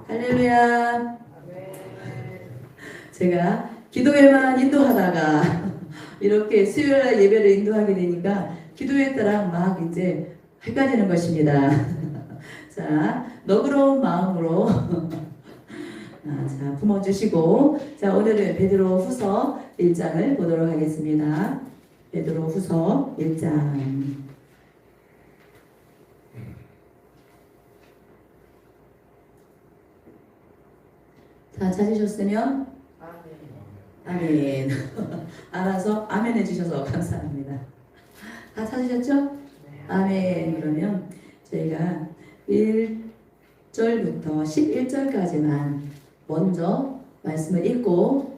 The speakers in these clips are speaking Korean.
할렐루야. 제가 기도회만 인도하다가 이렇게 수요일날 예배를 인도하게 되니까 기도회 때랑 막 이제 헷갈리는 것입니다. 자, 너그러운 마음으로 자, 품어주시고, 자, 오늘은 베드로 후서 1장을 보도록 하겠습니다. 베드로 후서 1장. 다 찾으셨으면 아멘. 알아서 아멘 해주셔서 감사합니다. 다 찾으셨죠? 아멘. 그러면 저희가 1절부터 11절까지만 먼저 말씀을 읽고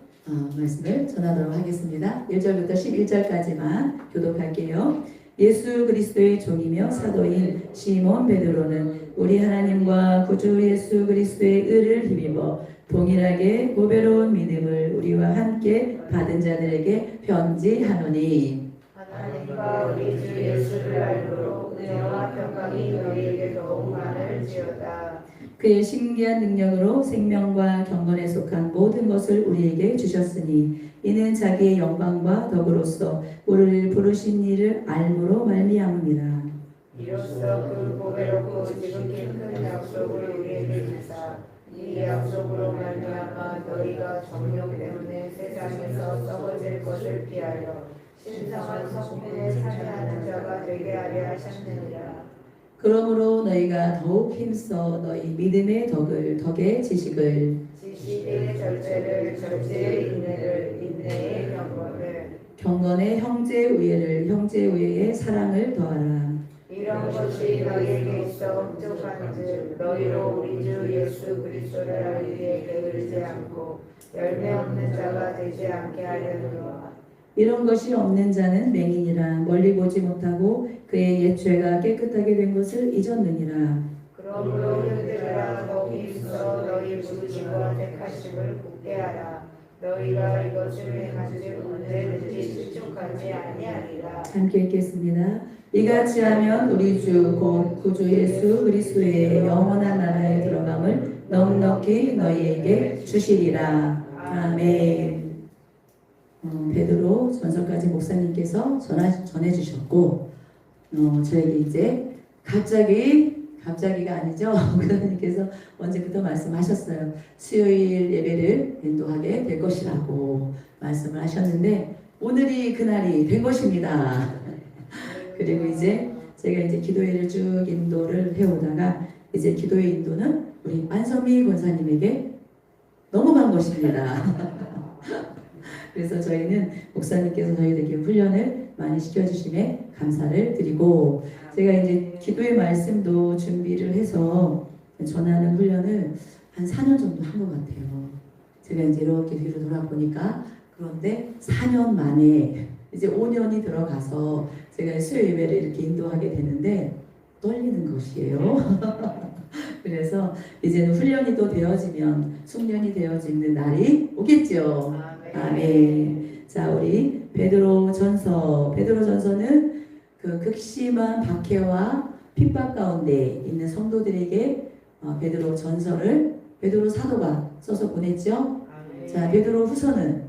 말씀을 전하도록 하겠습니다. 1절부터 11절까지만 교독할게요. 예수 그리스도의 종이며 사도인 시몬 베드로는 우리 하나님과 구주 예수 그리스도의 의를 힘입어 동일하게 고배로운 믿음을 우리와 함께 받은 자들에게 편지하노니 하나님과 우리 주 예수를 알므로 은혜와 평강이 너희에게 더욱 많을지어다. 그의 신기한 능력으로 생명과 경건에 속한 모든 것을 우리에게 주셨으니 이는 자기의 영광과 덕으로서 우리를 부르신 이를 알므로 말미암음이라. 이로써 그 보배롭고 지극히 큰 약속을 우리에게 주사 이 약속으로 말미암아 너희가 정욕 때문에 세상에서 썩어질 것을 피하여 신성한 성품에 참여하는 자가 되게 하려 하셨느니라. 그러므로 너희가 더욱 힘써 너희 믿음의 덕의 지식을 지식의 절제를 절제의 인내를 인내의 경건을 경건의 형제 우애의 사랑을 더하라. 이런 것이 너희에게 있어 부족한즉 너희로 우리 주 예수 그리스도를 알기에 게으르지 않고 열매 없는 자가 되지 않게 하려느니라. 이런 것이 없는 자는 맹인이라 멀리 보지 못하고 그의 옛 죄가 깨끗하게 된 것을 잊었느니라. 그러므로 형제들아 더욱 있어 너희 부르심과 택하심을 굳게 하라. 너희가 이것을 행한즉 언제든지 실족하지 아니하리라. 함께 읽겠습니다. 이같이 하면 우리 주 곧 구주 예수 그리스도의 영원한 나라에 들어감을 넉넉히 너희에게 주시리라. 아멘. 베드로 전서까지 목사님께서 전해주셨고 저에게 이제 갑자기가 아니죠. 목사님께서 언제부터 말씀하셨어요. 수요일 예배를 인도하게 될 것이라고 말씀을 하셨는데 오늘이 그날이 된 것입니다. 그리고 이제 제가 이제 기도회를 쭉 인도를 해오다가 이제 기도회 인도는 우리 안선미 권사님에게 넘어간 것입니다. 그래서 저희는 목사님께서 저희들에게 훈련을 많이 시켜주심에 감사를 드리고 제가 이제 기도의 말씀도 준비를 해서 전하는 훈련을 한 4년 정도 한 것 같아요. 제가 이제 이렇게 뒤로 돌아보니까 그런데 4년 만에 이제 5년이 들어가서 제가 수요 예배를 이렇게 인도하게 되는데 떨리는 것이에요. 그래서 이제는 훈련이 또 되어지면 숙련이 되어지는 날이 오겠죠. 아멘. 자, 우리 베드로 전서는 그 극심한 박해와 핍박 가운데 있는 성도들에게 베드로 전서를 베드로 사도가 써서 보냈죠. 자, 베드로 후서는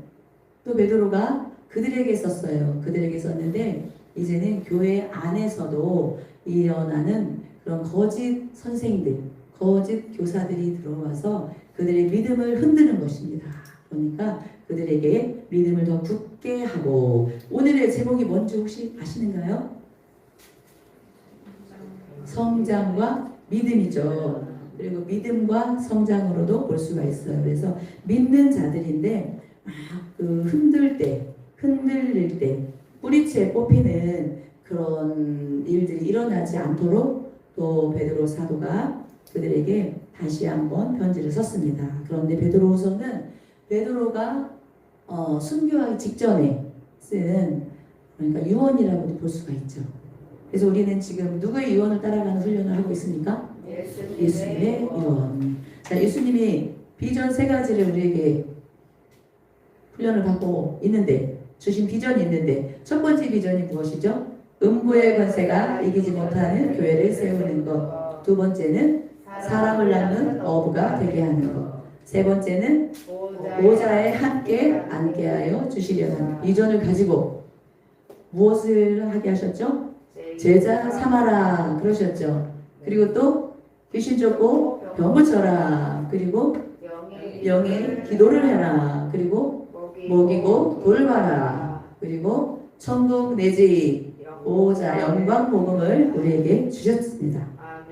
또 베드로가 그들에게 썼어요. 그들에게 썼는데 이제는 교회 안에서도 일어나는 그런 거짓 선생들, 거짓 교사들이 들어와서 그들의 믿음을 흔드는 것입니다. 그러니까 그들에게 믿음을 더 굳게 하고 오늘의 제목이 뭔지 혹시 아시는가요? 성장과 믿음이죠. 그리고 믿음과 성장으로도 볼 수가 있어요. 그래서 믿는 자들인데 그 흔들릴 때 뿌리채 뽑히는 그런 일들이 일어나지 않도록 또 베드로 사도가 그들에게 다시 한번 편지를 썼습니다. 그런데 베드로후서는 베드로가 순교하기 직전에 쓴 그러니까 유언이라고도 볼 수가 있죠. 그래서 우리는 지금 누구의 유언을 따라가는 훈련을 하고 있습니까? 예수님의 유언. 자, 예수님이 비전 3가지를 우리에게 훈련을 받고 있는데 주신 비전이 있는데 첫 번째 비전이 무엇이죠? 음부의 권세가 이기지 못하는 교회를 세우는 것. 두 번째는 사람을 낳는 어부가 되게 하는 것. 세 번째는 보좌에 함께 앉게 하여 주시려는 비전을 가지고 무엇을 하게 하셨죠? 제자 삼아라 그러셨죠. 그리고 또 귀신 쫓고 병 고쳐라. 그리고 영의 기도를 해라. 그리고 먹이고 돌봐라. 그리고 천국 내지 보호자 영광 복음을 우리에게 주셨습니다.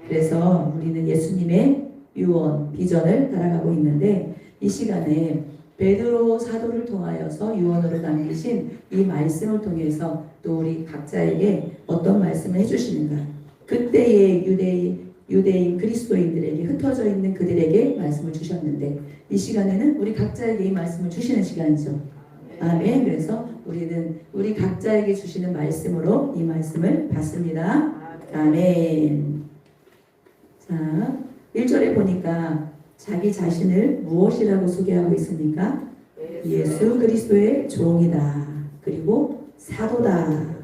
그래서 우리는 예수님의 유언 비전을 따라가고 있는데 이 시간에 베드로 사도를 통하여서 유언으로 남기신 이 말씀을 통해서 또 우리 각자에게 어떤 말씀을 해주시는가. 그때의 유대인 그리스도인들에게 흩어져 있는 그들에게 말씀을 주셨는데 이 시간에는 우리 각자에게 이 말씀을 주시는 시간이죠. 아멘. 그래서 우리는 우리 각자에게 주시는 말씀으로 이 말씀을 받습니다. 아멘. 자, 1절에 보니까 자기 자신을 무엇이라고 소개하고 있습니까? 예수 그리스도의 종이다. 그리고 사도다.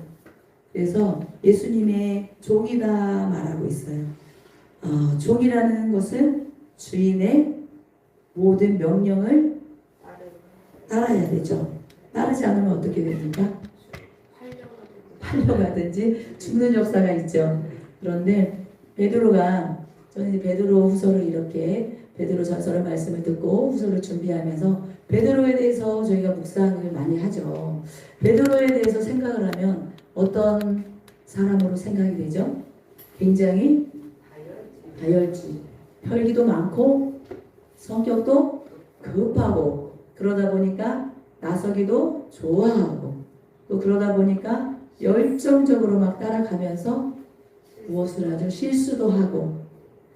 그래서 예수님의 종이다 말하고 있어요. 종이라는 것은 주인의 모든 명령을 따라야 되죠. 따르지 않으면 어떻게 됩니까? 팔려가든지 죽는 역사가 있죠. 그런데 베드로가 저는 이제 베드로 후서를 이렇게 베드로 전서를 말씀을 듣고 후서를 준비하면서 베드로에 대해서 저희가 묵상을 많이 하죠. 베드로에 대해서 생각을 하면 어떤 사람으로 생각이 되죠? 굉장히 다혈질, 혈기도 많고 성격도 급하고 그러다 보니까 나서기도 좋아하고 또 그러다 보니까 열정적으로 막 따라가면서 무엇을 아주 실수도 하고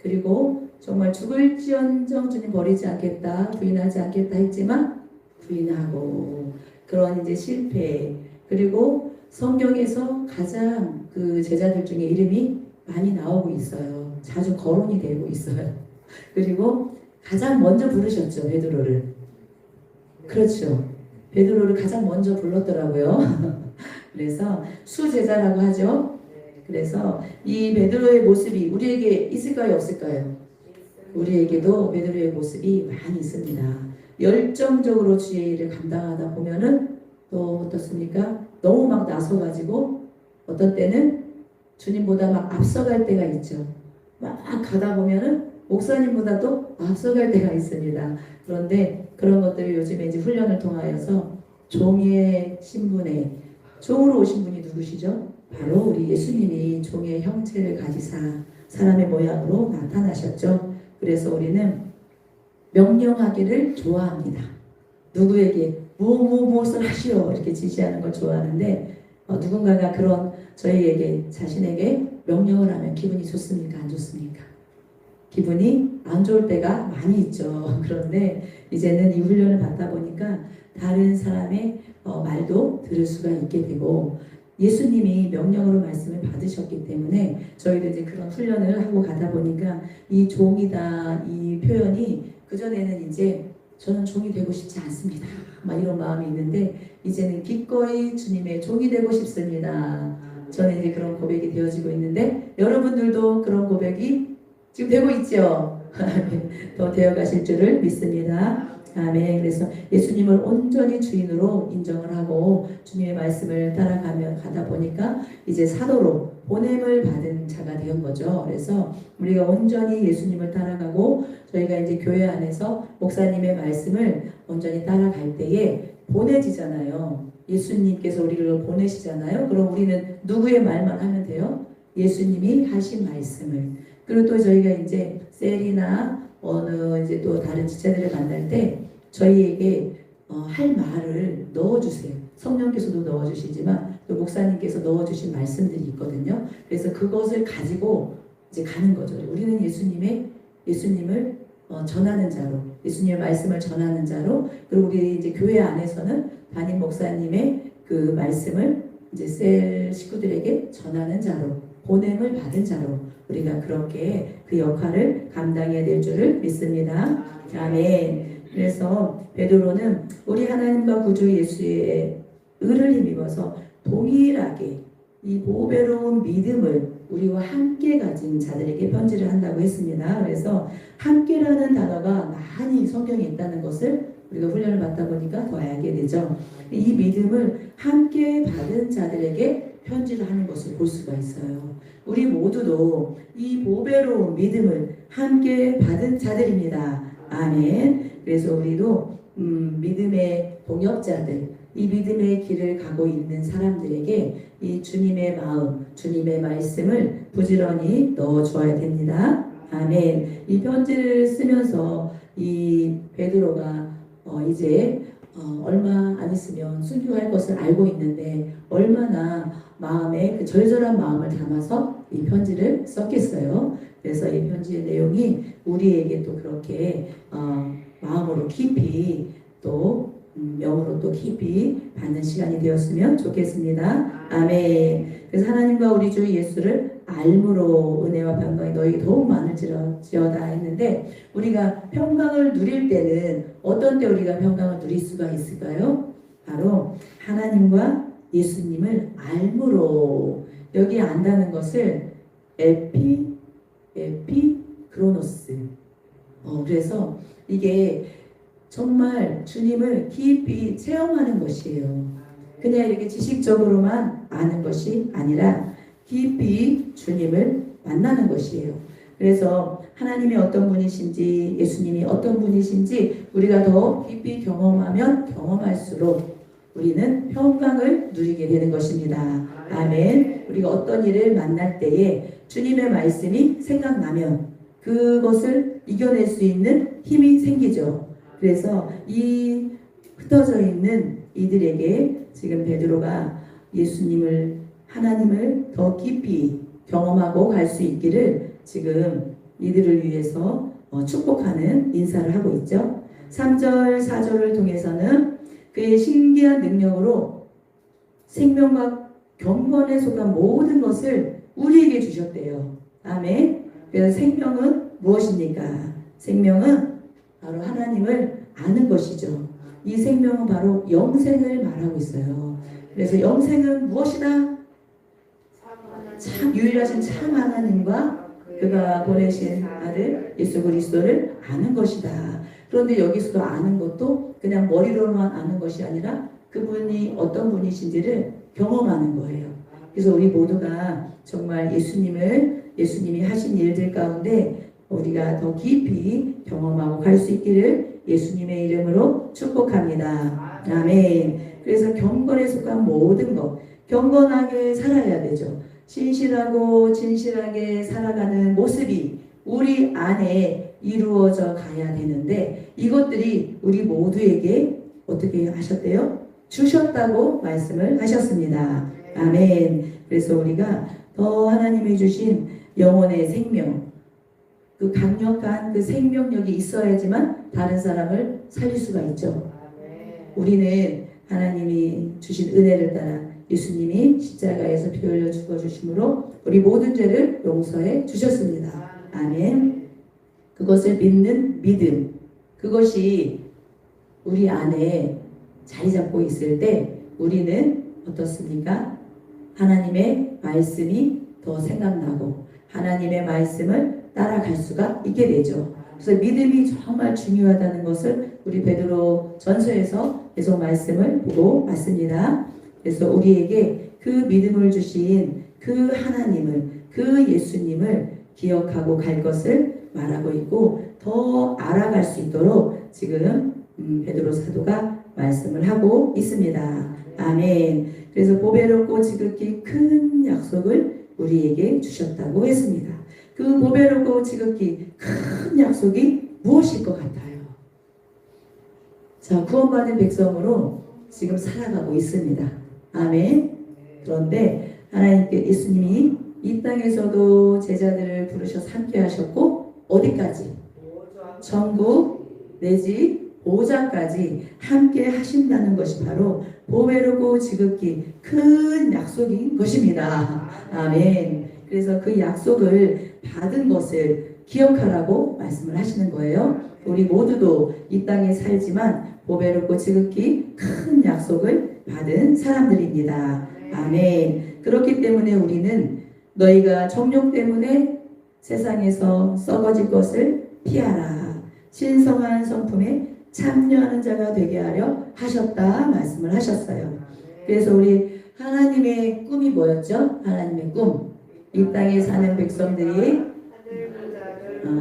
그리고 정말 죽을지언정 주님 버리지 않겠다 부인하지 않겠다 했지만 부인하고 그런 이제 실패 그리고 성경에서 가장 그 제자들 중에 이름이 많이 나오고 있어요. 자주 거론이 되고 있어요. 그리고 가장 먼저 부르셨죠. 베드로를. 그렇죠. 베드로를 가장 먼저 불렀더라고요. 그래서 수제자라고 하죠. 그래서 이 베드로의 모습이 우리에게 있을까요? 없을까요? 우리에게도 베드로의 모습이 많이 있습니다. 열정적으로 주의 일을 감당하다 보면은 또 어떻습니까? 너무 막 나서가지고 어떤 때는 주님보다 막 앞서갈 때가 있죠. 막 가다 보면은 목사님보다도 앞서갈 때가 있습니다. 그런데 그런 것들을 요즘에 이제 훈련을 통하여서 종의 신분에 종으로 오신 분이 누구시죠? 바로 우리 예수님이 종의 형체를 가지사 사람의 모양으로 나타나셨죠. 그래서 우리는 명령하기를 좋아합니다. 누구에게 무엇을 하시오 이렇게 지시하는 걸 좋아하는데 누군가가 그런 저희에게 자신에게 명령을 하면 기분이 좋습니까? 안 좋습니까? 기분이 안 좋을 때가 많이 있죠. 그런데 이제는 이 훈련을 받다 보니까 다른 사람의 말도 들을 수가 있게 되고 예수님이 명령으로 말씀을 받으셨기 때문에 저희도 이제 그런 훈련을 하고 가다 보니까 이 종이다 이 표현이 그전에는 이제 저는 종이 되고 싶지 않습니다. 막 이런 마음이 있는데 이제는 기꺼이 주님의 종이 되고 싶습니다. 저는 이제 그런 고백이 되어지고 있는데 여러분들도 그런 고백이 지금 되고 있죠. 더 되어가실 줄을 믿습니다. 아멘. 그래서 예수님을 온전히 주인으로 인정을 하고 주님의 말씀을 가다 보니까 이제 사도로 보냄을 받은 자가 된 거죠. 그래서 우리가 온전히 예수님을 따라가고 저희가 이제 교회 안에서 목사님의 말씀을 온전히 따라갈 때에 보내지잖아요. 예수님께서 우리를 보내시잖아요. 그럼 우리는 누구의 말만 하면 돼요? 예수님이 하신 말씀을. 그리고 또 저희가 이제 셀이나 어느 이제 또 다른 지체들을 만날 때 저희에게 할 말을 넣어주세요. 성령께서도 넣어주시지만 또 목사님께서 넣어주신 말씀들이 있거든요. 그래서 그것을 가지고 이제 가는 거죠. 우리는 예수님을 전하는 자로, 예수님의 말씀을 전하는 자로, 그리고 우리 이제 교회 안에서는 담임 목사님의 그 말씀을 이제 셀 식구들에게 전하는 자로, 보냄을 받은 자로 우리가 그렇게 그 역할을 감당해야 될 줄을 믿습니다. 아멘. 그래서 베드로는 우리 하나님과 구주 예수의 의를 힘입어서 동일하게 이 보배로운 믿음을 우리와 함께 가진 자들에게 편지를 한다고 했습니다. 그래서 함께라는 단어가 많이 성경에 있다는 것을 우리가 훈련을 받다 보니까 더 알게 되죠. 이 믿음을 함께 받은 자들에게 편지를 하는 것을 볼 수가 있어요. 우리 모두도 이 보배로운 믿음을 함께 받은 자들입니다. 아멘. 그래서 우리도 믿음의 동역자들, 이 믿음의 길을 가고 있는 사람들에게 이 주님의 마음, 주님의 말씀을 부지런히 넣어줘야 됩니다. 아멘. 이 편지를 쓰면서 이 베드로가 이제 얼마 안 있으면 순교할 것을 알고 있는데 얼마나 마음에 그 절절한 마음을 담아서 이 편지를 썼겠어요. 그래서 이 편지의 내용이 우리에게 또 그렇게 마음으로 깊이 또 영으로 또 깊이 받는 시간이 되었으면 좋겠습니다. 아멘. 그래서 하나님과 우리 주 예수를 알므로 은혜와 평강이 너에게 더욱 많을지어다 했는데 우리가 평강을 누릴 때는 어떤 때 우리가 평강을 누릴 수가 있을까요? 바로 하나님과 예수님을 알므로. 여기 안다는 것을 에피크로노스. 그래서 이게 정말 주님을 깊이 체험하는 것이에요. 그냥 이렇게 지식적으로만 아는 것이 아니라 깊이 주님을 만나는 것이에요. 그래서 하나님이 어떤 분이신지 예수님이 어떤 분이신지 우리가 더 깊이 경험하면 경험할수록 우리는 평강을 누리게 되는 것입니다. 아멘. 우리가 어떤 일을 만날 때에 주님의 말씀이 생각나면 그것을 이겨낼 수 있는 힘이 생기죠. 그래서 이 흩어져 있는 이들에게 지금 베드로가 예수님을 하나님을 더 깊이 경험하고 갈 수 있기를 지금 이들을 위해서 축복하는 인사를 하고 있죠. 3절 4절을 통해서는 그의 신기한 능력으로 생명과 경건에 속한 모든 것을 우리에게 주셨대요. 아멘. 그래서 생명은 무엇입니까? 생명은 바로 하나님을 아는 것이죠. 이 생명은 바로 영생을 말하고 있어요. 그래서 영생은 무엇이다? 참 유일하신 참 하나님과 그가 보내신 아들 예수 그리스도를 아는 것이다. 그런데 여기서도 아는 것도 그냥 머리로만 아는 것이 아니라 그분이 어떤 분이신지를 경험하는 거예요. 그래서 우리 모두가 정말 예수님이 하신 일들 가운데 우리가 더 깊이 경험하고 갈 수 있기를 예수님의 이름으로 축복합니다. 아멘. 그래서 경건에 속한 모든 것, 경건하게 살아야 되죠. 신실하고 진실하게 살아가는 모습이 우리 안에 이루어져 가야 되는데 이것들이 우리 모두에게 어떻게 하셨대요? 주셨다고 말씀을 하셨습니다. 아멘. 그래서 우리가 더 하나님이 주신 영혼의 생명, 그 강력한 그 생명력이 있어야지만 다른 사람을 살릴 수가 있죠. 우리는 하나님이 주신 은혜를 따라 예수님이 십자가에서 피 흘려 죽어주심으로 우리 모든 죄를 용서해 주셨습니다. 아멘. 그것을 믿는 믿음, 그것이 우리 안에 자리 잡고 있을 때 우리는 어떻습니까? 하나님의 말씀이 더 생각나고 하나님의 말씀을 따라갈 수가 있게 되죠. 그래서 믿음이 정말 중요하다는 것을 우리 베드로 전서에서 계속 말씀을 보고 왔습니다. 그래서 우리에게 그 믿음을 주신 그 하나님을, 그 예수님을 기억하고 갈 것을 말하고 있고 더 알아갈 수 있도록 지금 베드로 사도가 말씀을 하고 있습니다. 아멘. 그래서 보배롭고 지극히 큰 약속을 우리에게 주셨다고 했습니다. 그 보배롭고 지극히 큰 약속이 무엇일 것 같아요? 자, 구원받은 백성으로 지금 살아가고 있습니다. 아멘. 그런데 하나님께 예수님이 이 땅에서도 제자들을 부르셔서 함께 하셨고 어디까지? 천국 내지 보좌까지 함께 하신다는 것이 바로 보배롭고 지극히 큰 약속인 것입니다. 아멘. 그래서 그 약속을 받은 것을 기억하라고 말씀을 하시는 거예요. 우리 모두도 이 땅에 살지만 보배롭고 지극히 큰 약속을 받은 사람들입니다. 아멘. 그렇기 때문에 우리는 너희가 정욕 때문에 세상에서 썩어질 것을 피하라. 신성한 성품에 참여하는 자가 되게 하려 하셨다 말씀을 하셨어요. 그래서 우리 하나님의 꿈이 뭐였죠? 하나님의 꿈. 이 땅에 사는 백성들이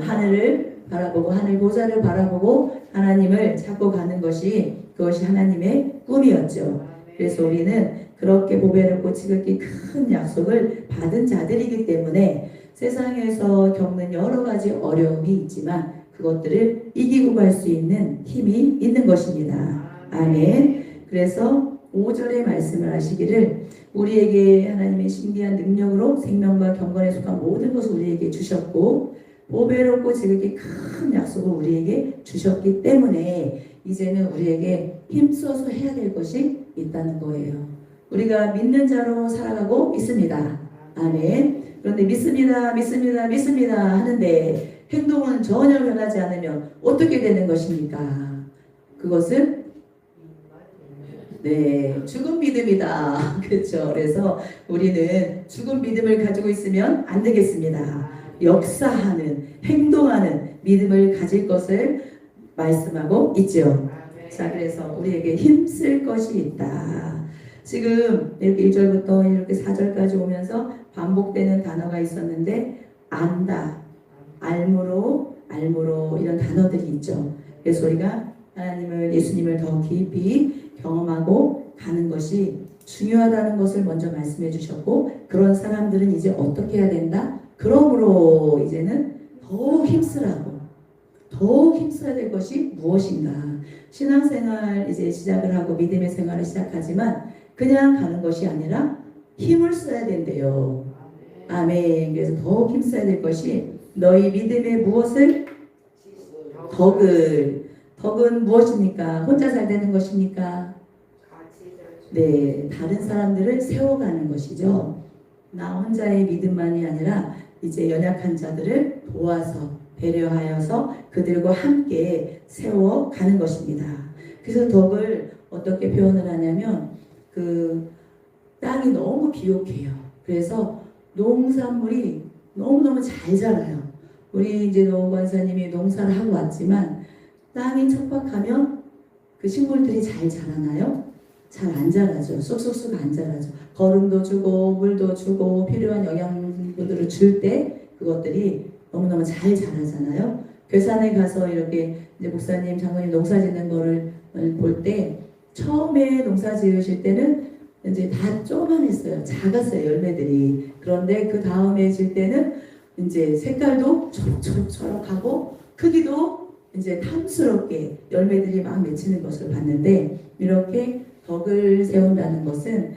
하늘을 바라보고 하늘 보좌를 바라보고 하나님을 찾고 가는 것이 그것이 하나님의 꿈이었죠. 그래서 우리는 그렇게 보배롭고 지극히 큰 약속을 받은 자들이기 때문에 세상에서 겪는 여러 가지 어려움이 있지만 그것들을 이기고 갈 수 있는 힘이 있는 것입니다. 아멘. 그래서 5절의 말씀을 하시기를 우리에게 하나님의 신비한 능력으로 생명과 경건에 속한 모든 것을 우리에게 주셨고 보배롭고 지극히 큰 약속을 우리에게 주셨기 때문에 이제는 우리에게 힘써서 해야 될 것이 있다는 거예요. 우리가 믿는 자로 살아가고 있습니다. 아멘. 그런데 믿습니다, 믿습니다, 믿습니다 하는데 행동은 전혀 변하지 않으면 어떻게 되는 것입니까? 그것은 죽은 믿음이다. 그렇죠. 그래서 우리는 죽은 믿음을 가지고 있으면 안 되겠습니다. 역사하는, 행동하는 믿음을 가질 것을 말씀하고 있죠. 자, 그래서 우리에게 힘쓸 것이 있다. 지금 이렇게 1절부터 이렇게 4절까지 오면서 반복되는 단어가 있었는데 안다, 알므로 이런 단어들이 있죠. 그래서 우리가 하나님을, 예수님을 더 깊이 경험하고 가는 것이 중요하다는 것을 먼저 말씀해 주셨고 그런 사람들은 이제 어떻게 해야 된다? 그러므로 이제는 더욱 힘쓰라고, 더욱 힘써야 될 것이 무엇인가? 신앙생활 이제 시작을 하고 믿음의 생활을 시작하지만 그냥 가는 것이 아니라 힘을 써야 된대요. 아멘. 그래서 더욱 힘써야 될 것이 너희 믿음의 무엇을? 덕은 무엇입니까? 혼자 잘 되는 것입니까? 네, 다른 사람들을 세워가는 것이죠. 나 혼자의 믿음만이 아니라 이제 연약한 자들을 도와서 배려하여서 그들과 함께 세워가는 것입니다. 그래서 덕을 어떻게 표현을 하냐면 그 땅이 너무 비옥해요. 그래서 농산물이 너무너무 잘 자라요. 우리 이제 노 권사님이 농사를 하고 왔지만 땅이 척박하면 그 식물들이 잘 자라나요? 잘 안 자라죠. 쑥쑥쑥 안 자라죠. 거름도 주고 물도 주고 필요한 영양분들을 줄 때 그것들이 너무너무 잘 자라잖아요. 괴산에 가서 이렇게 이제 목사님, 장로님 농사 짓는 거를 볼 때 처음에 농사 지으실 때는 이제 다 조그만했어요. 작았어요, 열매들이. 그런데 그 다음에 질 때는 이제 색깔도 초록초록하고 크기도 이제 탐스럽게 열매들이 막 맺히는 것을 봤는데 이렇게 덕을 세운다는 것은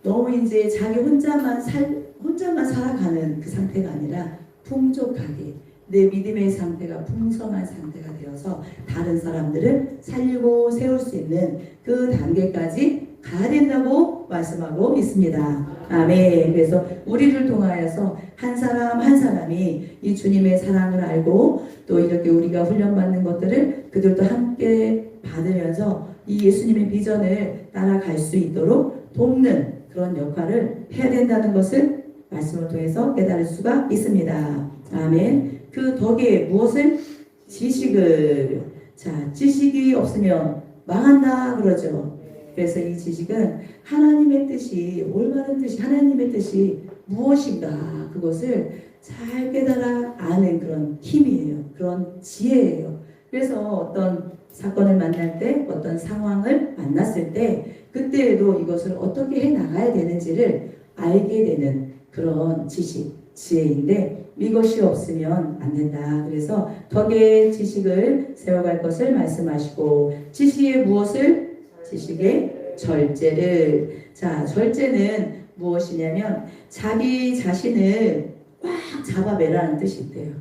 너무 이제 자기 혼자만 살아가는 그 상태가 아니라 풍족하게 내 믿음의 상태가 풍성한 상태가 되어서 다른 사람들을 살리고 세울 수 있는 그 단계까지 가야 된다고 말씀하고 있습니다. 아멘. 그래서 우리를 통하여서 한 사람 한 사람이 이 주님의 사랑을 알고 또 이렇게 우리가 훈련받는 것들을 그들도 함께 받으면서 이 예수님의 비전을 따라갈 수 있도록 돕는 그런 역할을 해야 된다는 것을 말씀을 통해서 깨달을 수가 있습니다. 아멘. 그 덕에 무엇을? 지식을. 자, 지식이 없으면 망한다 그러죠. 그래서 이 지식은 하나님의 뜻이, 올바른 뜻이, 하나님의 뜻이 무엇인가 그것을 잘 깨달아 아는 그런 힘이에요. 그런 지혜예요. 그래서 어떤 사건을 만날 때, 어떤 상황을 만났을 때 그때에도 이것을 어떻게 해 나가야 되는지를 알게 되는 그런 지식, 지혜인데 이것이 없으면 안 된다. 그래서 덕의 지식을 세워갈 것을 말씀하시고 지식의 무엇을? 지식의 절제를. 자, 절제는 무엇이냐면 자기 자신을 꽉 잡아매라는 뜻이 있대요.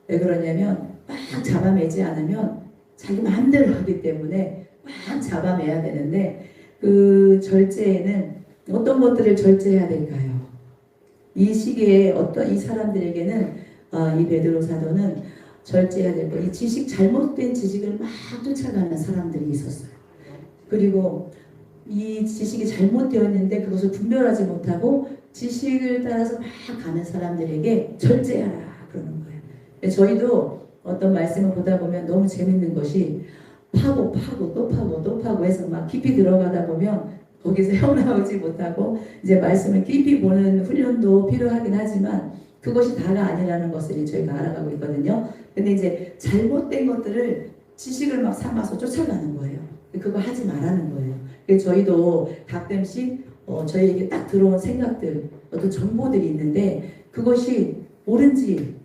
왜 그러냐면 꽉 잡아매지 않으면 자기 마음대로 하기 때문에 꽉 잡아매야 되는데 그 절제에는 어떤 것들을 절제해야 될까요? 이 시기에 어떤 이 사람들에게는 이 베드로 사도는 절제해야 될 것, 이 지식, 잘못된 지식을 막 쫓아가는 사람들이 있었어요. 그리고 이 지식이 잘못되었는데 그것을 분별하지 못하고 지식을 따라서 막 가는 사람들에게 절제하라 그러는 거예요. 저희도 어떤 말씀을 보다 보면 너무 재밌는 것이 파고 또 파고 또 파고 해서 막 깊이 들어가다 보면 거기서 헤어나오지 못하고 이제 말씀을 깊이 보는 훈련도 필요하긴 하지만 그것이 다가 아니라는 것을 저희가 알아가고 있거든요. 근데 이제 잘못된 것들을 지식을 막 삼아서 쫓아가는 거예요. 그거 하지 말라는 거예요. 그래서 저희도 가끔씩 저희에게 딱 들어온 생각들, 어떤 정보들이 있는데 그것이 옳은지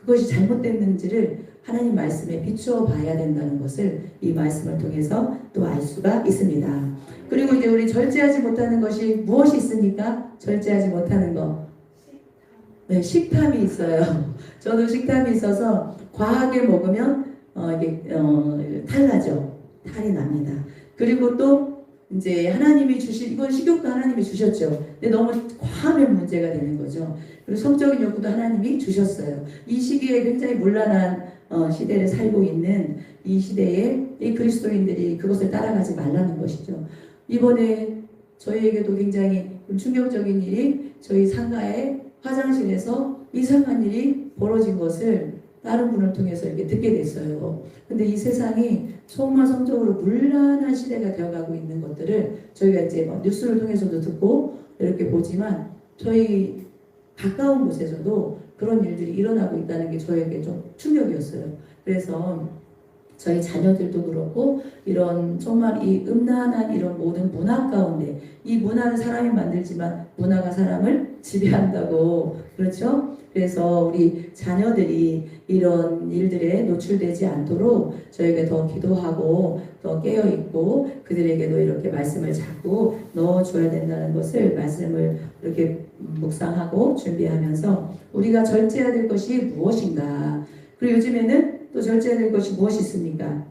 그것이 잘못됐는지를 하나님 말씀에 비추어 봐야 된다는 것을 이 말씀을 통해서 또 알 수가 있습니다. 그리고 이제 우리 절제하지 못하는 것이 무엇이 있습니까? 절제하지 못하는 거. 네, 식탐이 있어요. 저도 식탐이 있어서 과하게 먹으면 이게 탈나죠. 탈이 납니다. 그리고 또 이제 하나님이 주신 이건 식욕도 하나님이 주셨죠. 근데 너무 과하면 문제가 되는 거죠. 그리고 성적인 욕구도 하나님이 주셨어요. 이 시기에 굉장히 문란한 시대를 살고 있는 이 시대에 이 그리스도인들이 그것을 따라가지 말라는 것이죠. 이번에 저희에게도 굉장히 충격적인 일이 저희 상가의 화장실에서 이상한 일이 벌어진 것을 다른 분을 통해서 이렇게 듣게 됐어요. 근데 이 세상이 정말 성적으로 문란한 시대가 되어가고 있는 것들을 저희가 이제 뭐 뉴스를 통해서도 듣고 이렇게 보지만 저희 가까운 곳에서도 그런 일들이 일어나고 있다는 게 저에게 좀 충격이었어요. 그래서 저희 자녀들도 그렇고 이런 정말 이 음란한 이런 모든 문화 가운데 이 문화는 사람이 만들지만 문화가 사람을 지배한다고 그렇죠? 그래서 우리 자녀들이 이런 일들에 노출되지 않도록 저에게 더 기도하고 더 깨어있고 그들에게도 이렇게 말씀을 자꾸 넣어줘야 된다는 것을 말씀을 이렇게 묵상하고 준비하면서 우리가 절제해야 될 것이 무엇인가. 그리고 요즘에는 또 절제해야 될 것이 무엇이 있습니까?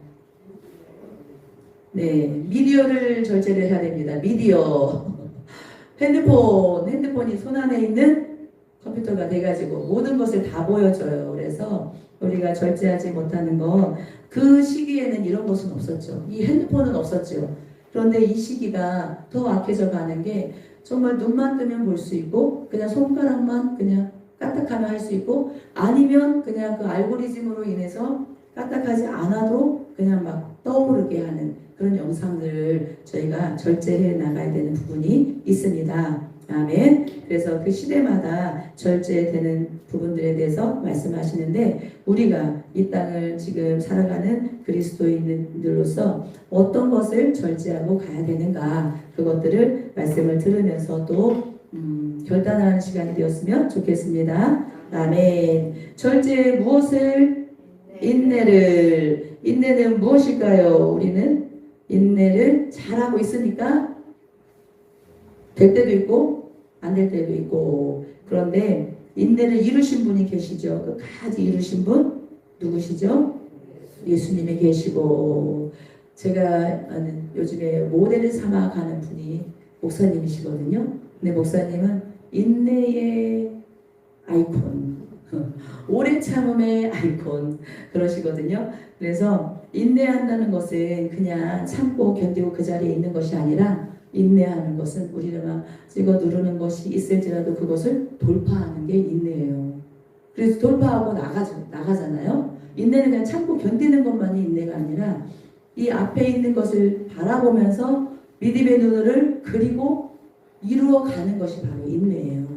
네, 미디어를 절제를 해야 됩니다. 미디어. 핸드폰이 손안에 있는 컴퓨터가 돼가지고 모든 것을 다 보여줘요. 그래서 우리가 절제하지 못하는 건 그 시기에는 이런 것은 없었죠. 이 핸드폰은 없었죠. 그런데 이 시기가 더 악해져 가는 게 정말 눈만 뜨면 볼 수 있고 그냥 손가락만 그냥 까딱하면 할 수 있고 아니면 그냥 그 알고리즘으로 인해서 까딱하지 않아도 그냥 막 떠오르게 하는 그런 영상들을 저희가 절제해 나가야 되는 부분이 있습니다. 아멘. 그래서 그 시대마다 절제되는 부분들에 대해서 말씀하시는데 우리가 이 땅을 지금 살아가는 그리스도인들로서 어떤 것을 절제하고 가야 되는가 그것들을 말씀을 들으면서 또 결단하는 시간이 되었으면 좋겠습니다. 아멘. 절제 무엇을? 인내를. 인내는 무엇일까요? 우리는 인내를 잘하고 있으니까 될 때도 있고 안 될 때도 있고 그런데 인내를 이루신 분이 계시죠. 끝까지 이루신 분 누구시죠? 예수님이 계시고 제가 아는 요즘에 모델을 삼아가는 분이 목사님이시거든요. 근데 목사님은 인내의 아이콘 오래 참음의 아이콘 그러시거든요. 그래서 인내한다는 것은 그냥 참고 견디고 그 자리에 있는 것이 아니라 인내하는 것은 우리를 막 찍어 누르는 것이 있을지라도 그것을 돌파하는 게 인내예요. 그래서 돌파하고 나가잖아요. 인내는 그냥 참고 견디는 것만이 인내가 아니라 이 앞에 있는 것을 바라보면서 믿음의 눈을 그리고 이루어가는 것이 바로 인내예요.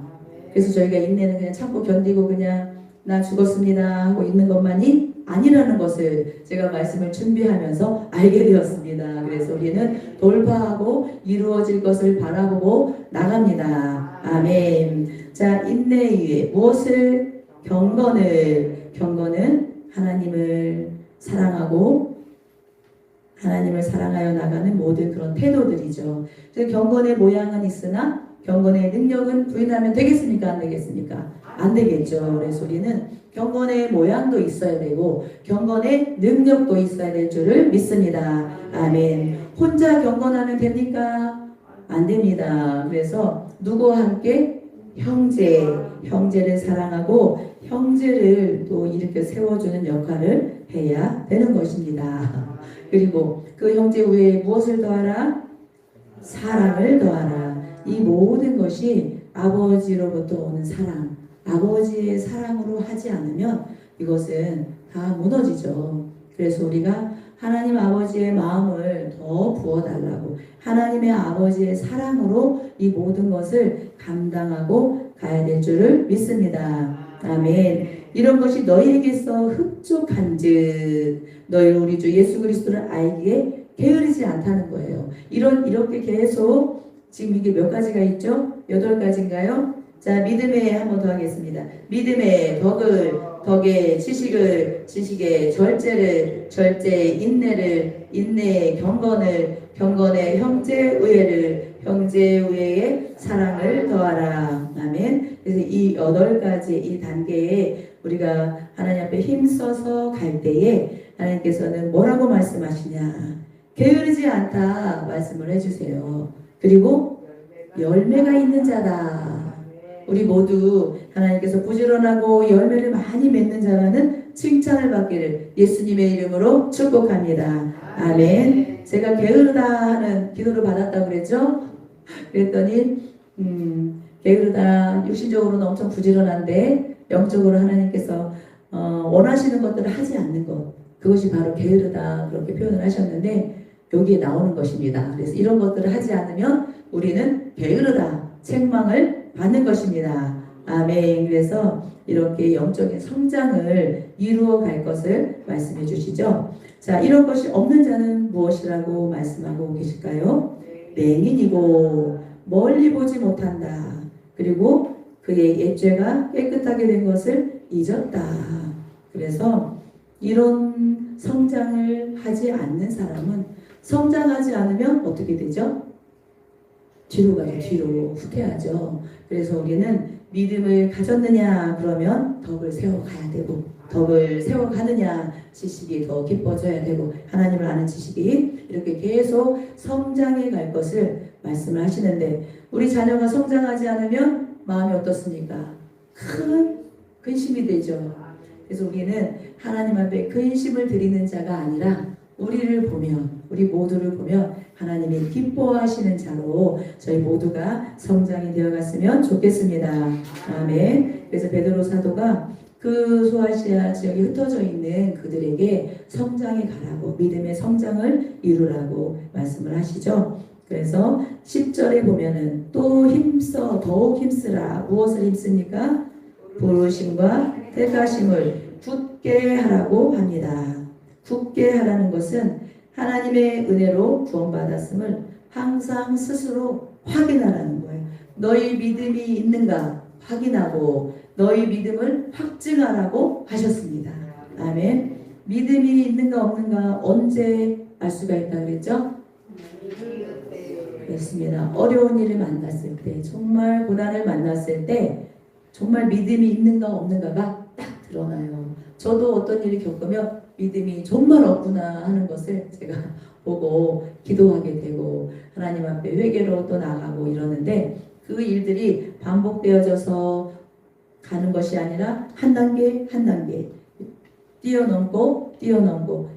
그래서 저희가 인내는 그냥 참고 견디고 그냥 나 죽었습니다 하고 있는 것만이 아니라는 것을 제가 말씀을 준비하면서 알게 되었습니다. 그래서 우리는 돌파하고 이루어질 것을 바라보고 나갑니다. 아멘. 자, 인내 위에 무엇을? 경건은 하나님을 사랑하고 하나님을 사랑하여 나가는 모든 그런 태도들이죠. 그래서 경건의 모양은 있으나 경건의 능력은 부인하면 되겠습니까? 안 되겠습니까? 안 되겠죠. 그래서 우리는 경건의 모양도 있어야 되고 경건의 능력도 있어야 될 줄을 믿습니다. 아멘. 혼자 경건하면 됩니까? 안 됩니다. 그래서 누구와 함께? 형제를 사랑하고 형제를 또 이렇게 세워주는 역할을 해야 되는 것입니다. 그리고 그 형제 위에 무엇을 더하라? 사랑을 더하라. 이 모든 것이 아버지로부터 오는 사랑, 아버지의 사랑으로 하지 않으면 이것은 다 무너지죠. 그래서 우리가 하나님 아버지의 마음을 더 부어달라고, 하나님의 아버지의 사랑으로 이 모든 것을 감당하고 가야 될 줄을 믿습니다. 아멘. 이런 것이 너희에게서 흡족한즉 너희 우리 주 예수 그리스도를 알기에 게으르지 않다는 거예요. 이렇게 계속 지금 이게 몇 가지가 있죠? 8가지인가요? 자, 믿음에 한 번 더 하겠습니다. 믿음에 덕에 지식에 절제에 인내에 경건에 형제의회에 사랑을 더하라. 아멘. 그래서 이 8가지 이 단계에 우리가 하나님 앞에 힘써서 갈 때에 하나님께서는 뭐라고 말씀하시냐? 게으르지 않다 말씀을 해주세요. 그리고 열매가 있는 자다. 우리 모두 하나님께서 부지런하고 열매를 많이 맺는 자라는 칭찬을 받기를 예수님의 이름으로 축복합니다. 아멘. 제가 게으르다 하는 기도를 받았다고 그랬죠? 그랬더니 게으르다, 육신적으로는 엄청 부지런한데 영적으로 하나님께서 원하시는 것들을 하지 않는 것, 그것이 바로 게으르다, 그렇게 표현을 하셨는데 여기에 나오는 것입니다. 그래서 이런 것들을 하지 않으면 우리는 게으르다, 책망을 받는 것입니다. 아멘. 그래서 이렇게 영적인 성장을 이루어 갈 것을 말씀해 주시죠. 자, 이런 것이 없는 자는 무엇이라고 말씀하고 계실까요? 맹인이고 멀리 보지 못한다. 그리고 그의 옛죄가 깨끗하게 된 것을 잊었다. 그래서 이런 성장을 하지 않는 사람은, 성장하지 않으면 어떻게 되죠? 뒤로 가죠. 뒤로 후퇴하죠. 그래서 우리는 믿음을 가졌느냐 그러면 덕을 세워가야 되고, 덕을 세워가느냐 지식이 더 깊어져야 되고, 하나님을 아는 지식이 이렇게 계속 성장해 갈 것을 말씀을 하시는데, 우리 자녀가 성장하지 않으면 마음이 어떻습니까? 큰 근심이 되죠. 그래서 우리는 하나님 앞에 근심을 드리는 자가 아니라 우리를 보면, 우리 모두를 보면 하나님이 기뻐하시는 자로 저희 모두가 성장이 되어갔으면 좋겠습니다. 아멘. 그래서 베드로 사도가 그 소아시아 지역에 흩어져 있는 그들에게 성장해 가라고, 믿음의 성장을 이루라고 말씀을 하시죠. 그래서 10절에 보면은 또 힘써, 더욱 힘쓰라. 무엇을 힘씁니까? 부르심과 택하심을 굳게 하라고 합니다. 굳게 하라는 것은 하나님의 은혜로 구원받았음을 항상 스스로 확인하라는 거예요. 너희 믿음이 있는가 확인하고 너희 믿음을 확증하라고 하셨습니다. 아멘. 믿음이 있는가 없는가 언제 알 수가 있다 그랬죠? 그렇습니다. 어려운 일을 만났을 때, 정말 고난을 만났을 때 정말 믿음이 있는가 없는가가 딱 드러나요. 저도 어떤 일을 겪으면 믿음이 정말 없구나 하는 것을 제가 보고 기도하게 되고 하나님 앞에 회개로 또 나가고 이러는데, 그 일들이 반복되어져서 가는 것이 아니라 한 단계 한 단계 뛰어넘고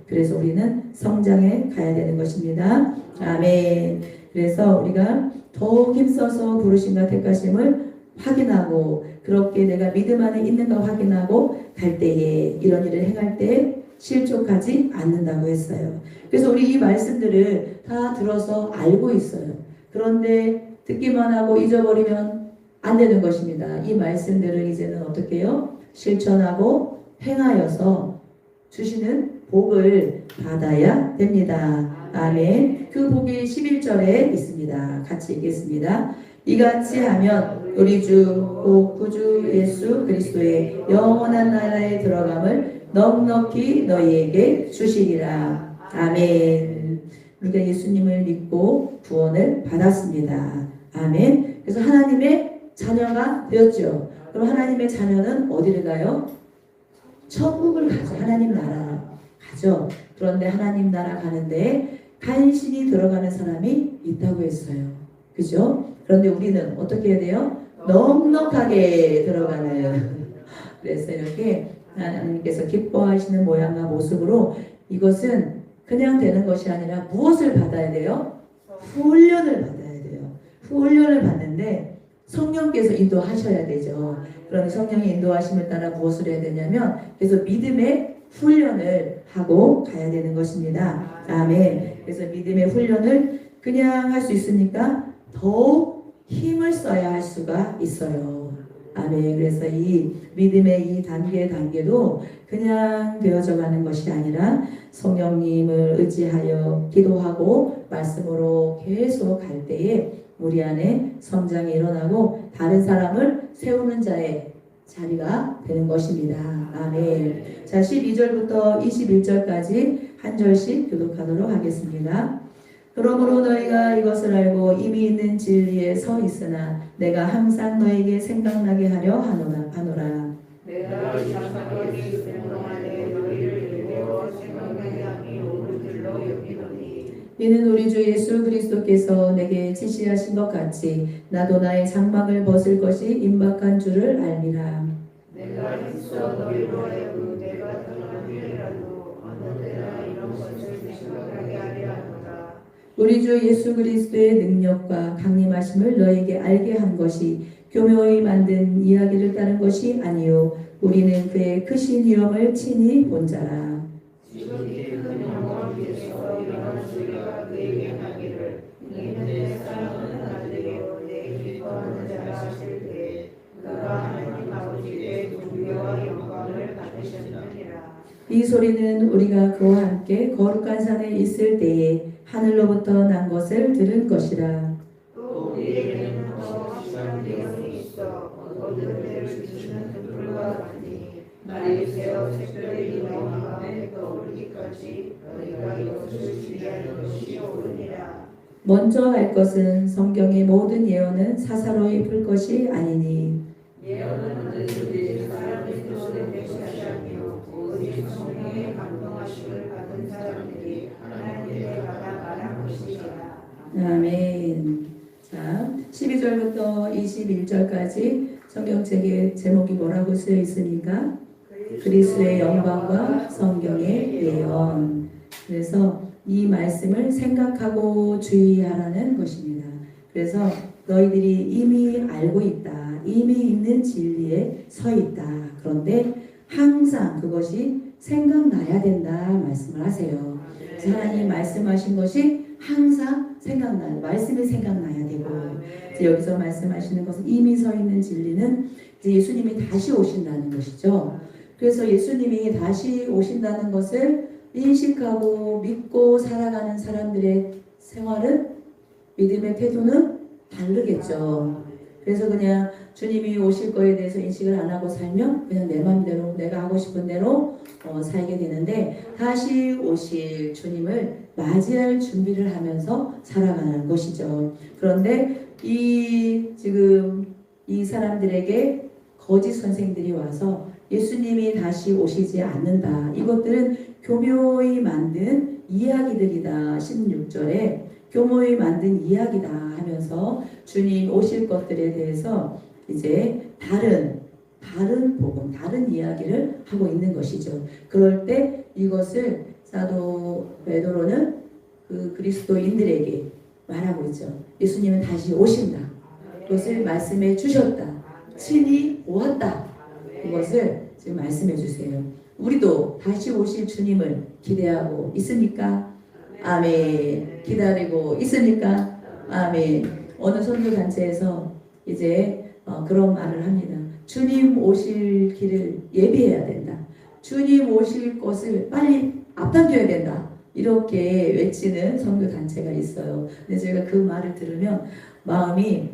그래서 우리는 성장해 가야 되는 것입니다. 아멘. 그래서 우리가 더욱 힘써서 부르심과 택하심을 확인하고, 그렇게 내가 믿음 안에 있는가 확인하고 갈 때에, 이런 일을 행할 때 실족하지 않는다고 했어요. 그래서 우리 이 말씀들을 다 들어서 알고 있어요. 그런데 듣기만 하고 잊어버리면 안 되는 것입니다. 이 말씀들을 이제는 어떻게 해요? 실천하고 행하여서 주시는 복을 받아야 됩니다. 아멘. 그 복이 11절에 있습니다. 같이 읽겠습니다. 이같이 하면 우리 주 곧 구주 예수 그리스도의 영원한 나라에 들어감을 넉넉히 너희에게 주시리라. 아멘. 우리가 예수님을 믿고 구원을 받았습니다. 아멘. 그래서 하나님의 자녀가 되었죠. 그럼 하나님의 자녀는 어디를 가요? 천국을 가죠. 하나님 나라 가죠. 그런데 하나님 나라 가는데 간신히 들어가는 사람이 있다고 했어요. 그죠? 그런데 우리는 어떻게 해야 돼요? 넉넉하게 들어가는. 그래서 이렇게 하나님께서 기뻐하시는 모양과 모습으로, 이것은 그냥 되는 것이 아니라 무엇을 받아야 돼요? 훈련을 받아야 돼요. 훈련을 받는데 성령께서 인도하셔야 되죠. 그런 성령의 인도하심을 따라 무엇을 해야 되냐면 그래서 믿음의 훈련을 하고 가야 되는 것입니다. 아멘. 그래서 믿음의 훈련을 그냥 할 수 있으니까 더욱 힘을 써야 할 수가 있어요. 아멘. 그래서 이 믿음의 이 단계도 그냥 되어져 가는 것이 아니라 성령님을 의지하여 기도하고 말씀으로 계속 갈 때에 우리 안에 성장이 일어나고 다른 사람을 세우는 자의 자리가 되는 것입니다. 아멘. 자, 12절부터 21절까지 한 절씩 교독하도록 하겠습니다. 그러므로 너희가 이것을 알고 이미 있는 진리에 서 있으나 내가 항상 너에게 생각나게 하려 하노라. 내가 장사하게 있는 동안에 너희를 일깨워 생각나게 하니 옳은 줄로 여기노니 이는 우리 주 예수 그리스도께서 내게 지시하신 것 같이 나도 나의 장막을 벗을 것이 임박한 줄을 알미라. 내가 있어 너희로 하여금 내가 떠난 후에라도 어느 때나 이런 것을 생각하게 하려 하노라. 우리 주 예수 그리스도의 능력과 강림하심을 너에게 알게 한 것이 교묘히 만든 이야기를 따른 것이 아니요 우리는 그의 크신 위엄을 친히 본 자라. 지금 이큰 영광께서 이런 소리가 그에게 나기를 이는 내 사랑하는 아들이요 내 기뻐하는 자라 하실 때 그가 하나님 아버지의 존귀와 영광을 받으셨느니라. 이 소리는 우리가 그와 함께 거룩한 산에 있을 때에 하늘로부터 난 것을 들은 것이라. 또 우리에게는 더 확실한 내용이 있어 모든 때를 비추는 등불과 같으니 날이 새어 색별이 너희 마음에 떠오르기까지 너희가 이것을 주의하는 것이 옳으니라. 먼저 할 것은 성경의 모든 예언은 사사로이 풀 것이 아니니 예언은 누구든지 사람의 뜻을 대신하지 아니요 오직 성령의 감동하심을 받은 사람들이 하나님께 받아 말한 것이니라. 아멘. 자, 12절부터 21절까지 성경책의 제목이 뭐라고 쓰여 있습니까? 그리스도의 영광과 성경의 예언. 그래서 이 말씀을 생각하고 주의하라는 것입니다. 그래서 너희들이 이미 알고 있다. 이미 있는 진리에 서 있다. 그런데 항상 그것이 생각나야 된다 말씀을 하세요. 하나님 말씀하신 것이 항상 생각나요. 말씀이 생각나야 되고 이제 여기서 말씀하시는 것은 이미 서 있는 진리는 이제 예수님이 다시 오신다는 것이죠. 그래서 예수님이 다시 오신다는 것을 인식하고 믿고 살아가는 사람들의 생활은 믿음의 태도는 다르겠죠. 그래서 그냥 주님이 오실 거에 대해서 인식을 안 하고 살면 그냥 내 마음대로 내가 하고 싶은 대로 살게 되는데 다시 오실 주님을 맞이할 준비를 하면서 살아가는 것이죠. 그런데 지금 이 사람들에게 거짓 선생들이 와서 예수님이 다시 오시지 않는다. 이것들은 교묘히 만든 이야기들이다. 16절에 교묘히 만든 이야기다 하면서 주님 오실 것들에 대해서 이제 다른 복음, 다른 이야기를 하고 있는 것이죠. 그럴 때 이것을 사도 베드로는 그 그리스도인들에게 말하고 있죠. 예수님은 다시 오신다. 그것을 말씀해 주셨다. 친히 보았다. 그것을 지금 말씀해 주세요. 우리도 다시 오실 주님을 기대하고 있습니까? 아멘. 기다리고 있습니까? 아멘. 어느 선교단체에서 이제 그런 말을 합니다. 주님 오실 길을 예비해야 된다. 주님 오실 것을 빨리 앞당겨야 된다. 이렇게 외치는 선교단체가 있어요. 근데 제가 그 말을 들으면 마음이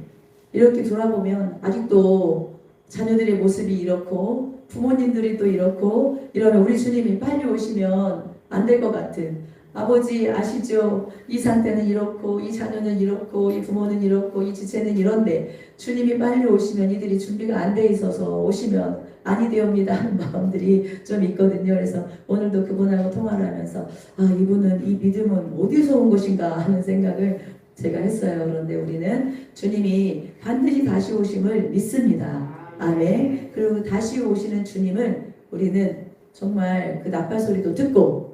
이렇게 돌아보면 아직도 자녀들의 모습이 이렇고 부모님들이 또 이렇고 이러면 우리 주님이 빨리 오시면 안 될 것 같은 아버지 아시죠? 이 상태는 이렇고 이 자녀는 이렇고 이 부모는 이렇고 이 지체는 이런데 주님이 빨리 오시면 이들이 준비가 안 돼 있어서 오시면 아니 되옵니다 하는 마음들이 좀 있거든요. 그래서 오늘도 그분하고 통화를 하면서 이분은 이 믿음은 어디서 온 것인가 하는 생각을 제가 했어요. 그런데 우리는 주님이 반드시 다시 오심을 믿습니다. 아멘. 그리고 다시 오시는 주님을 우리는 정말 그 나팔 소리도 듣고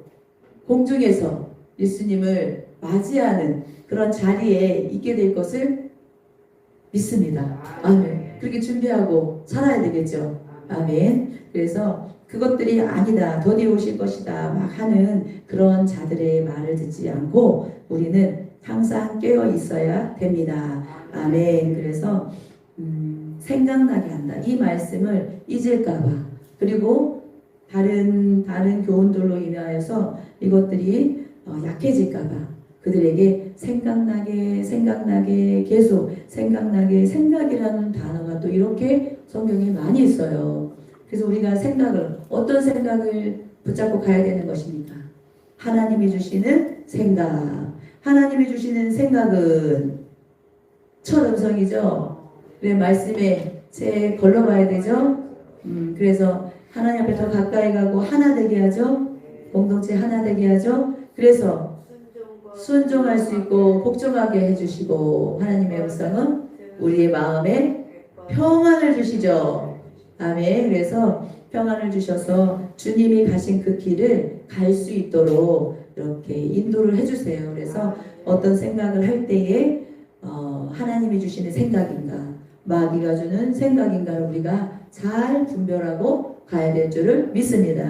공중에서 예수님을 맞이하는 그런 자리에 있게 될 것을 믿습니다. 아멘. 그렇게 준비하고 살아야 되겠죠. 아멘. 그래서 그것들이 아니다, 더디 오실 것이다 막 하는 그런 자들의 말을 듣지 않고 우리는 항상 깨어 있어야 됩니다. 아멘. 그래서 생각나게 한다. 이 말씀을 잊을까봐, 그리고 다른 교훈들로 인하여서 이것들이 약해질까봐 그들에게 생각나게 계속 생각나게, 생각이라는 단어가 또 이렇게 성경에 많이 있어요. 그래서 우리가 어떤 생각을 붙잡고 가야 되는 것입니까? 하나님이 주시는 생각. 하나님이 주시는 생각은 첫 음성이죠. 그래, 말씀에 제 걸러봐야 되죠. 그래서 하나님 앞에 더 가까이 가고 하나 되게 하죠. 공동체 하나 되게 하죠. 그래서 순종할 수 있고 복종하게 해주시고, 하나님의 음성은 우리의 마음에 평안을 주시죠. 아멘. 그래서 평안을 주셔서 주님이 가신 그 길을 갈 수 있도록 이렇게 인도를 해주세요. 그래서 어떤 생각을 할 때에 하나님이 주시는 생각인가, 마귀가 주는 생각인가를 우리가 잘 분별하고 가야 될 줄을 믿습니다.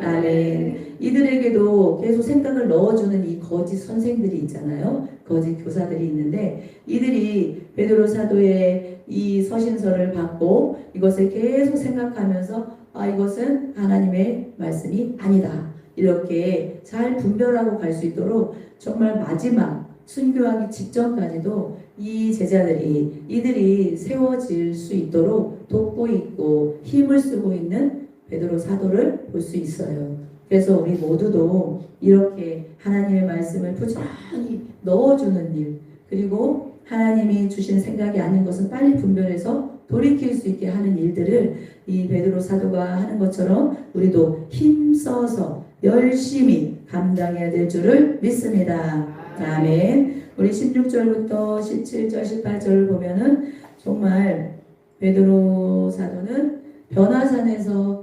아멘. 이들에게도 계속 생각을 넣어주는 이 거짓 선생들이 있잖아요. 거짓 교사들이 있는데, 이들이 베드로 사도의 이 서신서를 받고 이것을 계속 생각하면서 이것은 하나님의 말씀이 아니다, 이렇게 잘 분별하고 갈 수 있도록 정말 마지막 순교하기 직전까지도 이 제자들이, 이들이 세워질 수 있도록 돕고 있고 힘을 쓰고 있는 베드로 사도를 볼 수 있어요. 그래서 우리 모두도 이렇게 하나님의 말씀을 부지런히 넣어주는 일, 그리고 하나님이 주신 생각이 아닌 것은 빨리 분별해서 돌이킬 수 있게 하는 일들을 이 베드로 사도가 하는 것처럼 우리도 힘써서 열심히 감당해야 될 줄을 믿습니다. 아멘. 우리 16절부터 17절, 18절을 보면은 정말 베드로 사도는 변화산에서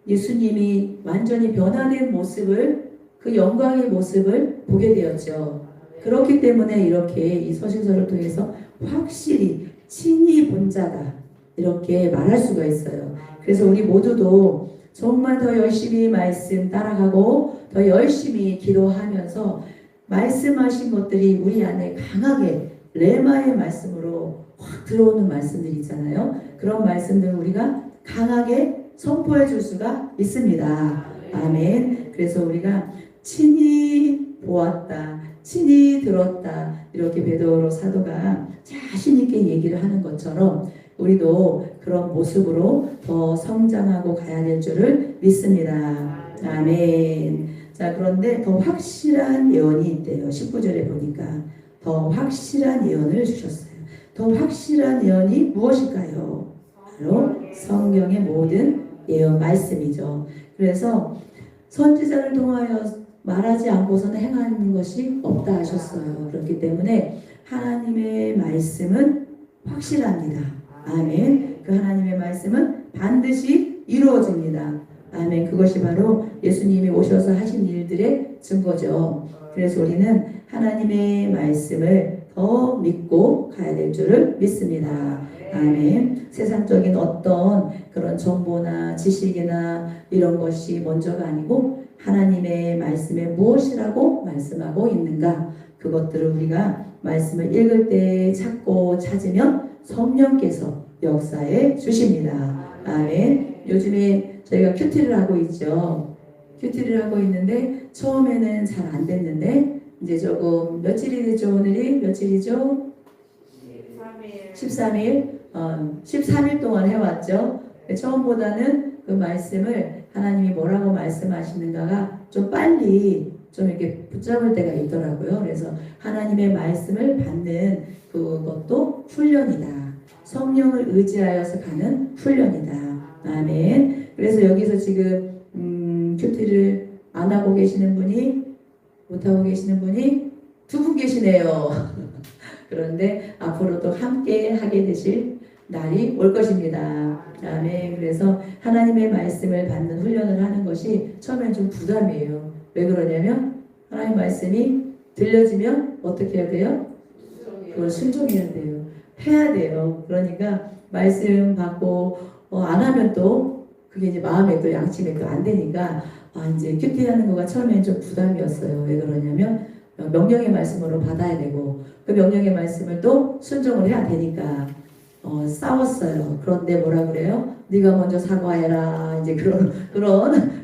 예수님이 완전히 변화된 모습을, 그 영광의 모습을 보게 되었죠. 그렇기 때문에 이렇게 이 서신서를 통해서 확실히 친히 본 자다, 이렇게 말할 수가 있어요. 그래서 우리 모두도 정말 더 열심히 말씀 따라가고 더 열심히 기도하면서 말씀하신 것들이 우리 안에 강하게 레마의 말씀으로 확 들어오는 말씀들이 있잖아요. 그런 말씀들을 우리가 강하게 선포해 줄 수가 있습니다. 아멘. 그래서 우리가 친히 보았다, 친히 들었다, 이렇게 베드로 사도가 자신 있게 얘기를 하는 것처럼 우리도 그런 모습으로 더 성장하고 가야 될 줄을 믿습니다. 아멘. 자, 그런데 더 확실한 예언이 있대요. 19절에 보니까 더 확실한 예언을 주셨어요. 더 확실한 예언이 무엇일까요? 바로 성경의 모든 예언 말씀이죠. 그래서 선지자를 통하여 말하지 않고서는 행하는 것이 없다 하셨어요. 그렇기 때문에 하나님의 말씀은 확실합니다. 아멘. 그 하나님의 말씀은 반드시 이루어집니다. 아멘. 그것이 바로 예수님이 오셔서 하신 일들의 증거죠. 그래서 우리는 하나님의 말씀을 더 믿고 가야 될 줄을 믿습니다. 아멘. 세상적인 어떤 그런 정보나 지식이나 이런 것이 먼저가 아니고 하나님의 말씀에 무엇이라고 말씀하고 있는가, 그것들을 우리가 말씀을 읽을 때 찾고 찾으면 성령께서 역사해 주십니다. 아멘. 요즘에 저희가 큐티를 하고 있죠. 큐티를 하고 있는데 처음에는 잘 안 됐는데 이제 조금, 며칠이 됐죠? 오늘이 며칠이죠? 13일. 13일 동안 해왔죠. 처음보다는 그 말씀을 하나님이 뭐라고 말씀하시는가가 좀 빨리 좀 이렇게 붙잡을 때가 있더라고요. 그래서 하나님의 말씀을 받는 그것도 훈련이다. 성령을 의지하여서 가는 훈련이다. 아멘. 그래서 여기서 지금 큐티를 안 하고 계시는 분이, 못 하고 계시는 분이 두 분 계시네요. 그런데 앞으로도 함께 하게 되실 날이 올 것입니다. 아멘. 그래서 하나님의 말씀을 받는 훈련을 하는 것이 처음엔 좀 부담이에요. 왜 그러냐면 하나님 말씀이 들려지면 어떻게 해야 돼요? 그걸 순종해야 돼요. 해야 돼요. 그러니까 말씀 받고 안 하면 또 그게 이제 마음에 또 양심에 또 안 되니까 이제 큐티하는 거가 처음엔 좀 부담이었어요. 왜 그러냐면 명령의 말씀으로 받아야 되고 그 명령의 말씀을 또 순종을 해야 되니까 싸웠어요. 그런데 뭐라 그래요? 네가 먼저 사과해라. 이제 그런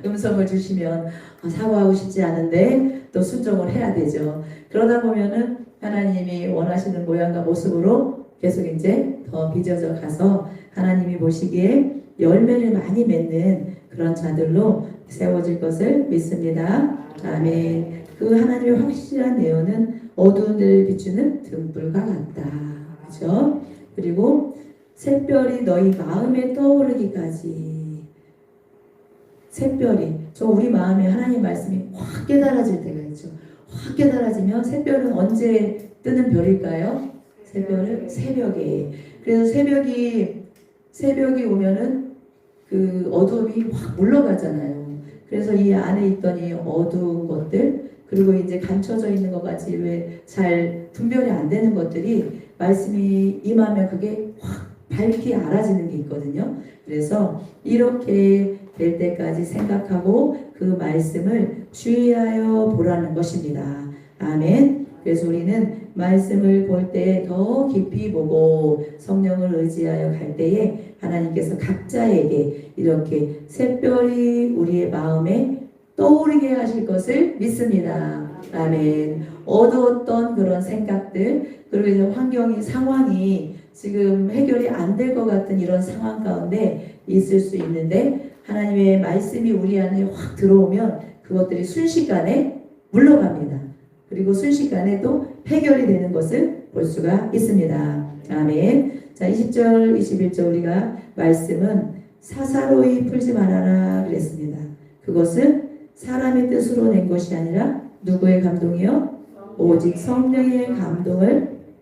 음성을 주시면 사과하고 싶지 않은데 또 순종을 해야 되죠. 그러다 보면은 하나님이 원하시는 모양과 모습으로 계속 이제 더 빚어져 가서 하나님이 보시기에 열매를 많이 맺는 그런 자들로 세워질 것을 믿습니다. 아멘. 그 하나님의 확실한 예언은 어두운 데를 비추는 등불과 같다. 그렇죠? 그리고 샛별이 너희 마음에 떠오르기까지. 샛별이 우리 마음에 하나님 말씀이 확 깨달아질 때가 있죠. 확 깨달아지면 샛별은 언제 뜨는 별일까요? 샛별은 새벽에. 그래서 새벽이 오면은 그 어둠이 확 물러가잖아요. 그래서 이 안에 있던 이 어두운 것들 그리고 이제 감춰져 있는 것 같이 왜 잘 분별이 안 되는 것들이 말씀이 임하면 그게 확 밝게 알아지는 게 있거든요. 그래서 이렇게 될 때까지 생각하고 그 말씀을 주의하여 보라는 것입니다. 아멘. 그래서 우리는 말씀을 볼 때 더 깊이 보고 성령을 의지하여 갈 때에 하나님께서 각자에게 이렇게 샛별이 우리의 마음에 떠오르게 하실 것을 믿습니다. 아멘. 어두웠던 그런 생각들 그리고 이제 환경이 상황이 지금 해결이 안 될 것 같은 이런 상황 가운데 있을 수 있는데 하나님의 말씀이 우리 안에 확 들어오면 그것들이 순식간에 물러갑니다. 그리고 순식간에 또 해결이 되는 것을 볼 수가 있습니다. 아멘. 자, 20절, 21절 우리가 말씀은 사사로이 풀지 말아라 그랬습니다. 그것은 사람의 뜻으로 낸 것이 아니라 누구의 감동이요? 오직 성령의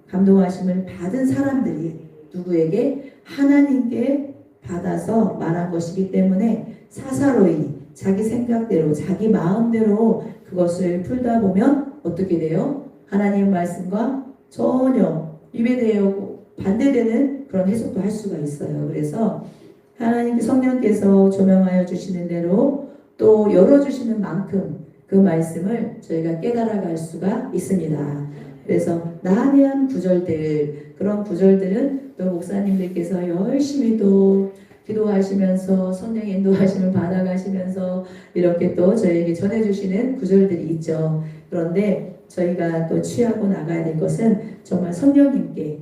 감동하심을 받은 사람들이 누구에게? 하나님께 받아서 말한 것이기 때문에 사사로이 자기 생각대로 자기 마음대로 그것을 풀다 보면 어떻게 돼요? 하나님의 말씀과 전혀 위배되고 반대되는 그런 해석도 할 수가 있어요. 그래서 하나님 성령께서 조명하여 주시는 대로 또 열어주시는 만큼 그 말씀을 저희가 깨달아갈 수가 있습니다. 그래서 난해한 구절들 그런 구절들은 또 목사님들께서 열심히 또 기도하시면서 성령 인도하심을 받아가시면서 이렇게 또 저희에게 전해주시는 구절들이 있죠. 그런데 저희가 또 취하고 나가야 될 것은 정말 성령님께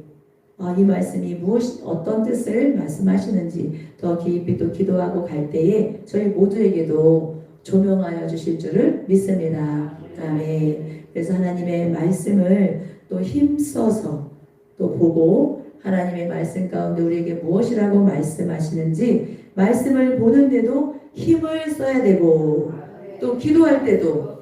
이 말씀이 어떤 뜻을 말씀하시는지 더 깊이 또 기도하고 갈 때에 저희 모두에게도 조명하여 주실 줄을 믿습니다. 아멘. 그래서 하나님의 말씀을 또 힘써서 또 보고 하나님의 말씀 가운데 우리에게 무엇이라고 말씀하시는지 말씀을 보는데도 힘을 써야 되고 또 기도할 때도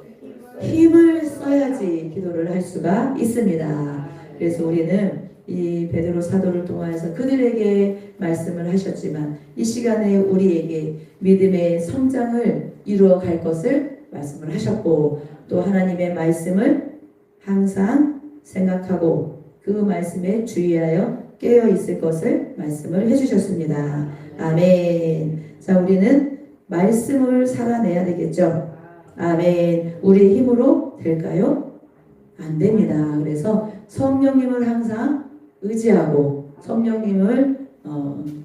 힘을 써야지 기도를 할 수가 있습니다. 그래서 우리는 이 베드로 사도를 통하여서 그들에게 말씀을 하셨지만 이 시간에 우리에게 믿음의 성장을 이루어 갈 것을 말씀을 하셨고 또 하나님의 말씀을 항상 생각하고 그 말씀에 주의하여 깨어 있을 것을 말씀을 해주셨습니다. 아멘. 자, 우리는 말씀을 살아내야 되겠죠. 아멘. 우리의 힘으로 될까요? 안 됩니다. 그래서 성령님을 항상 의지하고 성령님을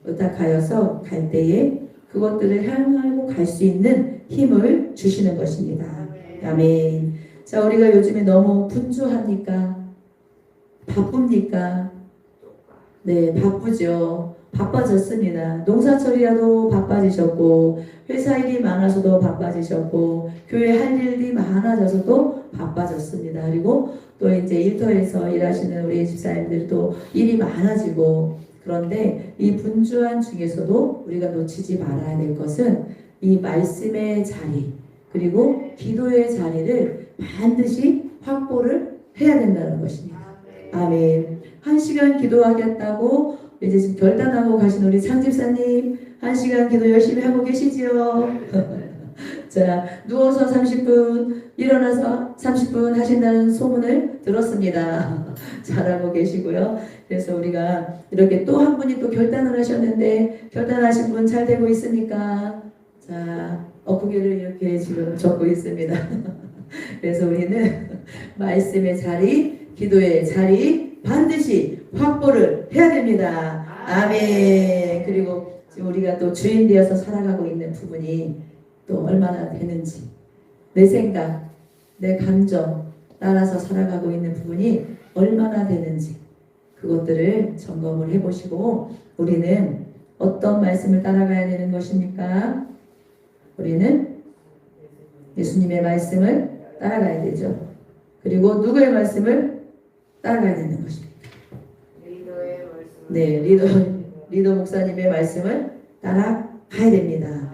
의탁하여서 갈 때에 그것들을 향하고 갈 수 있는 힘을 주시는 것입니다. 아멘. 자, 우리가 요즘에 너무 분주합니까? 바쁩니까? 네, 바쁘죠. 바빠졌습니다. 농사철이라도 바빠지셨고 회사 일이 많아서도 바빠지셨고 교회 할 일이 많아져서도 바빠졌습니다. 그리고 또 이제 일터에서 일하시는 우리 집사님들도 일이 많아지고 그런데 이 분주한 중에서도 우리가 놓치지 말아야 될 것은 이 말씀의 자리 그리고 기도의 자리를 반드시 확보를 해야 된다는 것입니다. 아멘. 1시간 기도하겠다고 이제 지금 결단하고 가신 우리 창집사님 1시간 기도 열심히 하고 계시지요? 자, 누워서 30분, 일어나서 30분 하신다는 소문을 들었습니다. 잘하고 계시고요. 그래서 우리가 이렇게 또 한 분이 또 결단을 하셨는데, 결단하신 분 잘 되고 있습니까? 자, 엊그개를 이렇게 지금 적고 있습니다. 그래서 우리는 말씀의 자리, 기도의 자리 반드시 확보를 해야 됩니다. 아멘. 그리고 지금 우리가 또 주인 되어서 살아가고 있는 부분이 또 얼마나 되는지, 내 생각, 내 감정 따라서 살아가고 있는 부분이 얼마나 되는지 그것들을 점검을 해보시고, 우리는 어떤 말씀을 따라가야 되는 것입니까? 우리는 예수님의 말씀을 따라가야 되죠. 그리고 누구의 말씀을 따라가야 되는 것입니다. 리더의 말씀. 네, 리더 목사님의 말씀을 따라가야 됩니다.